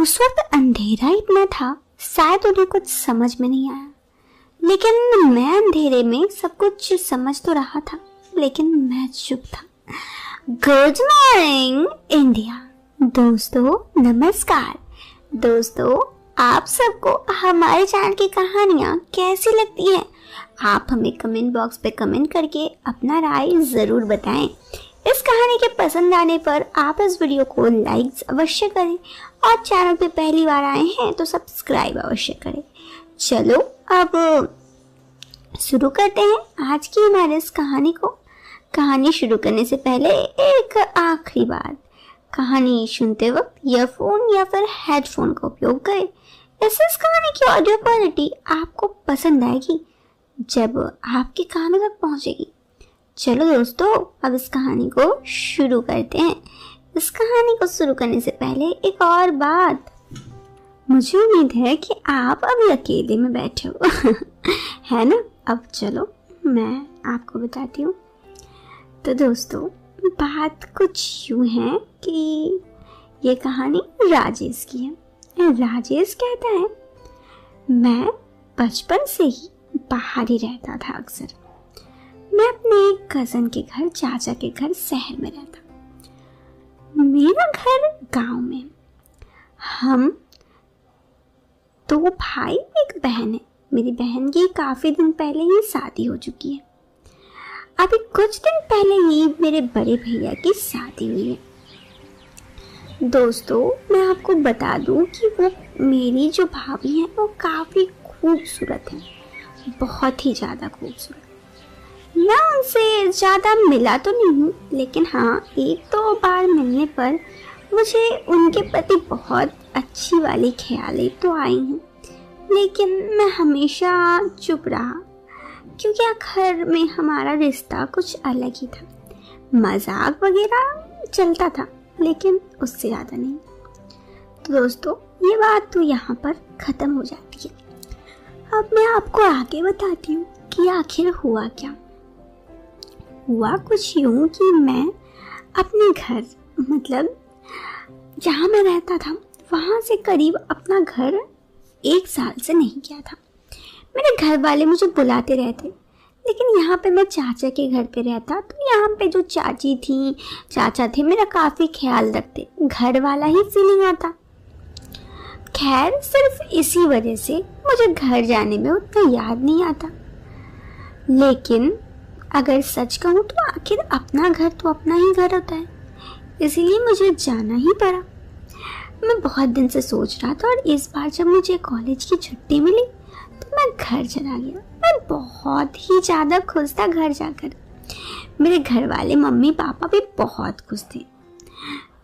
उस वक्त अंधेरा इतना था, शायद उन्हें कुछ समझ में नहीं आया। लेकिन मैं अंधेरे में सब कुछ समझ तो रहा था, लेकिन मैं चुप था। Good morning India. दोस्तों नमस्कार। दोस्तों आप सबको हमारे चैनल की कहानियाँ कैसी लगती हैं? आप हमें कमेंट बॉक्स पे कमेंट करके अपना राय ज़रूर बताएं। इस कहानी के पसंद आने पर आप इस वीडियो को लाइक अवश्य करें और चैनल पे पहली बार आए हैं तो सब्सक्राइब अवश्य करें। चलो अब शुरू करते हैं आज की हमारे इस कहानी को। कहानी शुरू करने से पहले एक आखिरी बात, कहानी सुनते वक्त ईयरफोन या फिर हेडफोन का उपयोग करें। इससे इस कहानी की ऑडियो क्वालिटी आपको पसंद आएगी जब आपके कानों तक पहुंचेगी। चलो दोस्तों अब इस कहानी को शुरू करते हैं। इस कहानी को शुरू करने से पहले एक और बात, मुझे उम्मीद है कि आप अभी अकेले में बैठे हो है ना। अब चलो मैं आपको बताती हूँ। तो दोस्तों बात कुछ यूँ है कि ये कहानी राजेश की है। राजेश कहता है, मैं बचपन से ही बाहर ही रहता था। अक्सर मैं अपने एक कज़न के घर, चाचा के घर शहर में रहता। मेरा घर गांव में। हम 2 भाई एक बहन है। मेरी बहन की काफ़ी दिन पहले ही शादी हो चुकी है। अभी कुछ दिन पहले ही मेरे बड़े भैया की शादी हुई है। दोस्तों मैं आपको बता दूं कि वो मेरी जो भाभी है वो काफ़ी खूबसूरत है, बहुत ही ज़्यादा खूबसूरत। मैं उनसे ज़्यादा मिला तो नहीं हूँ, लेकिन हाँ 1-2 बार मिलने पर मुझे उनके प्रति बहुत अच्छी वाली ख्यालें तो आई हैं। लेकिन मैं हमेशा चुप रहा, क्योंकि आखिर में हमारा रिश्ता कुछ अलग ही था। मजाक वगैरह चलता था, लेकिन उससे ज़्यादा नहीं। तो दोस्तों ये बात तो यहाँ पर ख़त्म हो जाती है। अब मैं आपको आगे बताती हूँ कि आखिर हुआ क्या। हुआ कुछ यूँ कि मैं अपने घर, मतलब जहाँ मैं रहता था वहाँ से करीब अपना घर 1 साल से नहीं किया था। मेरे घर वाले मुझे बुलाते रहते, लेकिन यहाँ पे मैं चाचा के घर पे रहता, तो यहाँ पे जो चाची थी, चाचा थे, मेरा काफ़ी ख्याल रखते, घर वाला ही फीलिंग आता। खैर सिर्फ इसी वजह से मुझे घर जाने में उतना याद नहीं आता। लेकिन अगर सच कहूँ तो आखिर अपना घर तो अपना ही घर होता है, इसीलिए मुझे जाना ही पड़ा। मैं बहुत दिन से सोच रहा था, और इस बार जब मुझे कॉलेज की छुट्टी मिली तो मैं घर चला गया। मैं बहुत ही ज़्यादा खुश था घर जाकर। मेरे घर वाले मम्मी पापा भी बहुत खुश थे।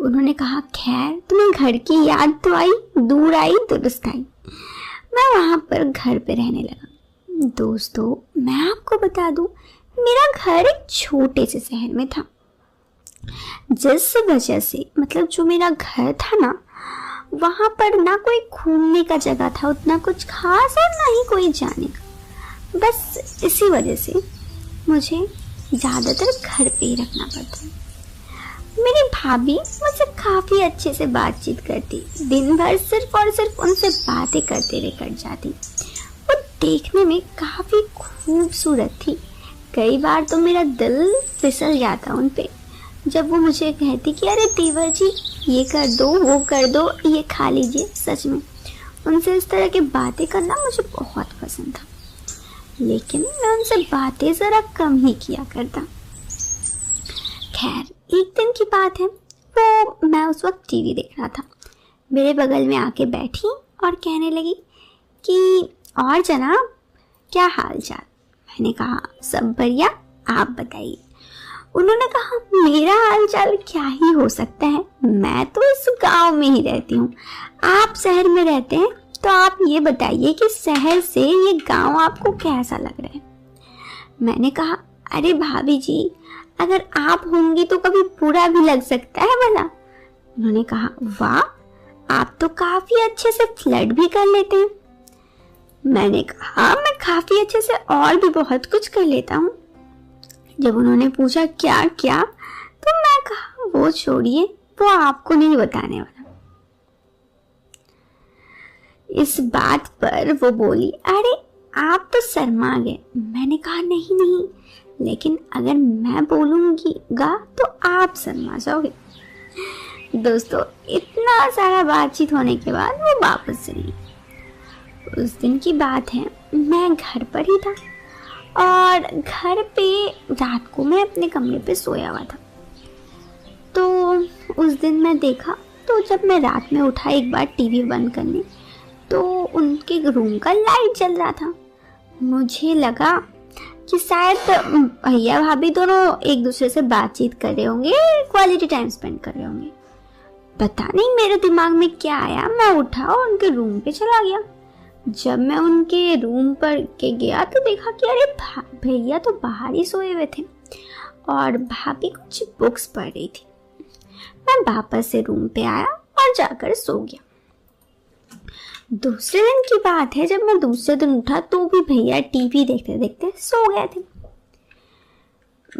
उन्होंने कहा, खैर तुम्हें घर की याद तो आई, दूर आई दुरुस्त आई। मैं वहाँ पर घर पे रहने लगा। दोस्तों मैं आपको बता दूँ, मेरा घर एक छोटे से शहर में था, जिस वजह से मतलब जो मेरा घर था ना, वहाँ पर ना कोई घूमने का जगह था उतना कुछ खास, और ना ही कोई जाने का। बस इसी वजह से मुझे ज़्यादातर घर पे ही रखना पड़ता। मेरी भाभी मुझसे काफ़ी अच्छे से बातचीत करती, दिन भर सिर्फ और सिर्फ उनसे बातें करते रह कट जाती। वो देखने में काफ़ी खूबसूरत थी। कई बार तो मेरा दिल फिसल जाता उन पे, जब वो मुझे कहती कि अरे देवर जी ये कर दो, वो कर दो, ये खा लीजिए। सच में उनसे इस तरह की बातें करना मुझे बहुत पसंद था, लेकिन मैं उनसे बातें ज़रा कम ही किया करता। खैर एक दिन की बात है, वो मैं उस वक्त टीवी देख रहा था। मेरे बगल में आके बैठी और कहने लगी कि और जनाब क्या हाल चाल। मैंने कहा सब बढ़िया, आप बताइए। उन्होंने कहा मेरा हाल चाल क्या ही हो सकता है, मैं तो इस गांव में ही रहती हूँ, आप शहर में रहते हैं, तो आप ये बताइए कि शहर से ये गांव आपको कैसा लग रहा है। मैंने कहा अरे भाभी जी, अगर आप होंगी तो कभी बुरा भी लग सकता है भला। उन्होंने कहा वाह, आप तो काफ़ी अच्छे से फ्लर्ट भी कर लेते हैं। मैंने कहा मैं काफ़ी अच्छे से और भी बहुत कुछ कर लेता हूँ। जब उन्होंने पूछा क्या क्या, तो मैं कहा वो छोड़िए, वो आपको नहीं बताने वाला। इस बात पर वो बोली, अरे आप तो शर्मा गए। मैंने कहा नहीं नहीं, लेकिन अगर मैं बोलूंगी गा तो आप शर्मा जाओगे। दोस्तों इतना सारा बातचीत होने के बाद वो वापस चली। उस दिन की बात है, मैं घर पर ही था और घर पे रात को मैं अपने कमरे पे सोया हुआ था। तो उस दिन मैं देखा, तो जब मैं रात में उठा एक बार टीवी बंद करने, तो उनके रूम का लाइट जल रहा था। मुझे लगा कि शायद भैया भाभी दोनों एक दूसरे से बातचीत कर रहे होंगे, क्वालिटी टाइम स्पेंड कर रहे होंगे। पता नहीं मेरे दिमाग में क्या आया, मैं उठा और उनके रूम पे चला गया। जब मैं उनके रूम पर के गया तो देखा कि अरे भैया तो बाहर ही सोए हुए थे और भाभी कुछ बुक्स पढ़ रही थी। मैं वापस से रूम पे आया और जाकर सो गया। दूसरे दिन की बात है, जब मैं दूसरे दिन उठा तो भी भैया टीवी देखते देखते सो गए थे।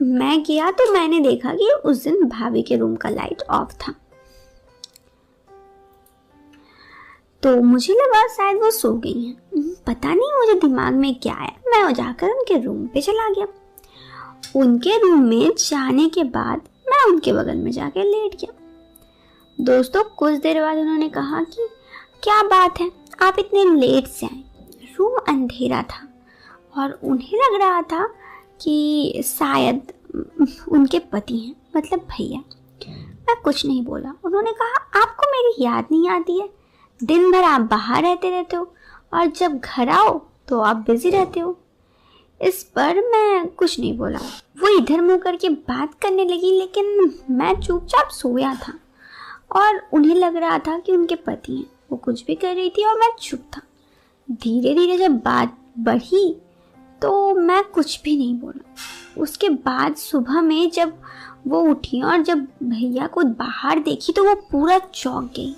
मैं गया तो मैंने देखा कि उस दिन भाभी के रूम का लाइट ऑफ था। तो मुझे लगा शायद वो सो गई हैं। पता नहीं मुझे दिमाग में क्या आया, मैं जाकर उनके रूम पे चला गया। उनके रूम में जाने के बाद मैं उनके बगल में जाकर लेट गया। दोस्तों कुछ देर बाद उन्होंने कहा कि क्या बात है, आप इतने लेट से आए। रूम अंधेरा था और उन्हें लग रहा था कि शायद उनके पति हैं, मतलब भैया। मैं कुछ नहीं बोला। उन्होंने कहा आपको मेरी याद नहीं आती है, दिन भर आप बाहर रहते हो और जब घर आओ तो आप बिजी रहते हो। इस पर मैं कुछ नहीं बोला। वो इधर मुंह करके बात करने लगी, लेकिन मैं चुपचाप सोया था और उन्हें लग रहा था कि उनके पति हैं। वो कुछ भी कर रही थी और मैं चुप था। धीरे धीरे जब बात बढ़ी तो मैं कुछ भी नहीं बोला। उसके बाद सुबह में जब वो उठी और जब भैया को बाहर देखी तो वो पूरा चौंक गई।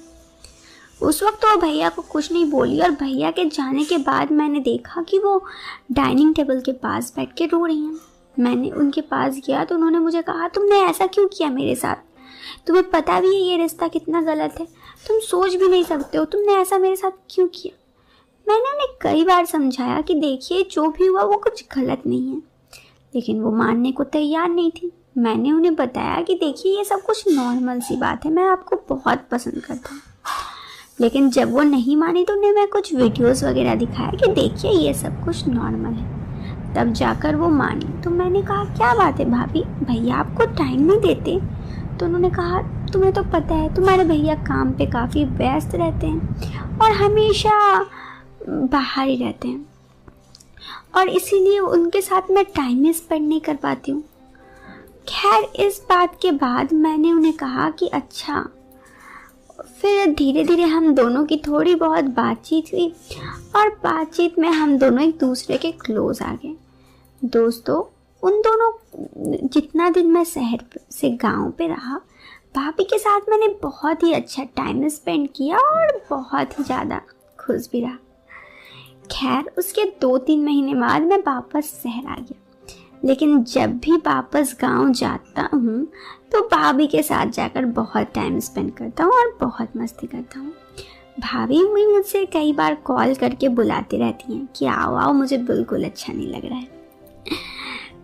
उस वक्त तो भैया को कुछ नहीं बोली और भैया के जाने के बाद मैंने देखा कि वो डाइनिंग टेबल के पास बैठ के रो रही हैं। मैंने उनके पास गया तो उन्होंने मुझे कहा, तुमने ऐसा क्यों किया मेरे साथ? तुम्हें पता भी है ये रिश्ता कितना गलत है, तुम सोच भी नहीं सकते हो, तुमने ऐसा मेरे साथ क्यों किया? मैंने उन्हें कई बार समझाया कि देखिए जो भी हुआ वो कुछ गलत नहीं है, लेकिन वो मानने को तैयार नहीं थी। मैंने उन्हें बताया कि देखिए ये सब कुछ नॉर्मल सी बात है, मैं आपको बहुत पसंद करता हूँ। लेकिन जब वो नहीं मानी तो उन्हें मैं कुछ वीडियोस वगैरह दिखाया कि देखिए ये सब कुछ नॉर्मल है। तब जाकर वो मानी। तो मैंने कहा क्या बात है भाभी, भैया आपको टाइम नहीं देते? तो उन्होंने कहा तुम्हें तो पता है तुम्हारे भैया काम पे काफ़ी व्यस्त रहते हैं और हमेशा बाहर ही रहते हैं और इसीलिए उनके साथ मैं टाइम स्पेंड नहीं कर पाती हूँ। खैर इस बात के बाद मैंने उन्हें कहा कि अच्छा। फिर धीरे धीरे हम दोनों की थोड़ी बहुत बातचीत हुई और बातचीत में हम दोनों एक दूसरे के क्लोज आ गए। दोस्तों उन दोनों जितना दिन मैं शहर से गांव पे रहा, भाभी के साथ मैंने बहुत ही अच्छा टाइम स्पेंड किया और बहुत ही ज़्यादा खुश भी रहा। खैर उसके 2-3 महीने बाद मैं वापस शहर आ गया, लेकिन जब भी वापस गांव जाता हूँ तो भाभी के साथ जाकर बहुत टाइम स्पेंड करता हूँ और बहुत मस्ती करता हूँ। भाभी मुझसे कई बार कॉल करके बुलाती रहती हैं कि आओ आओ, मुझे बिल्कुल अच्छा नहीं लग रहा है।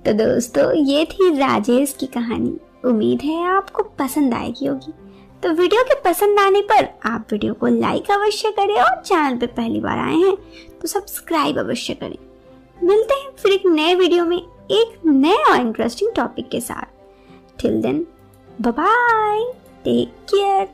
तो दोस्तों ये थी राजेश की कहानी। उम्मीद है आपको पसंद आएगी होगी। तो वीडियो के पसंद आने पर आप वीडियो को लाइक अवश्य करें और चैनल पे पहली बार आए हैं तो सब्सक्राइब अवश्य करें। मिलते हैं फिर एक नए वीडियो में एक नए और इंटरेस्टिंग टॉपिक के साथ। Till then bye bye, take care.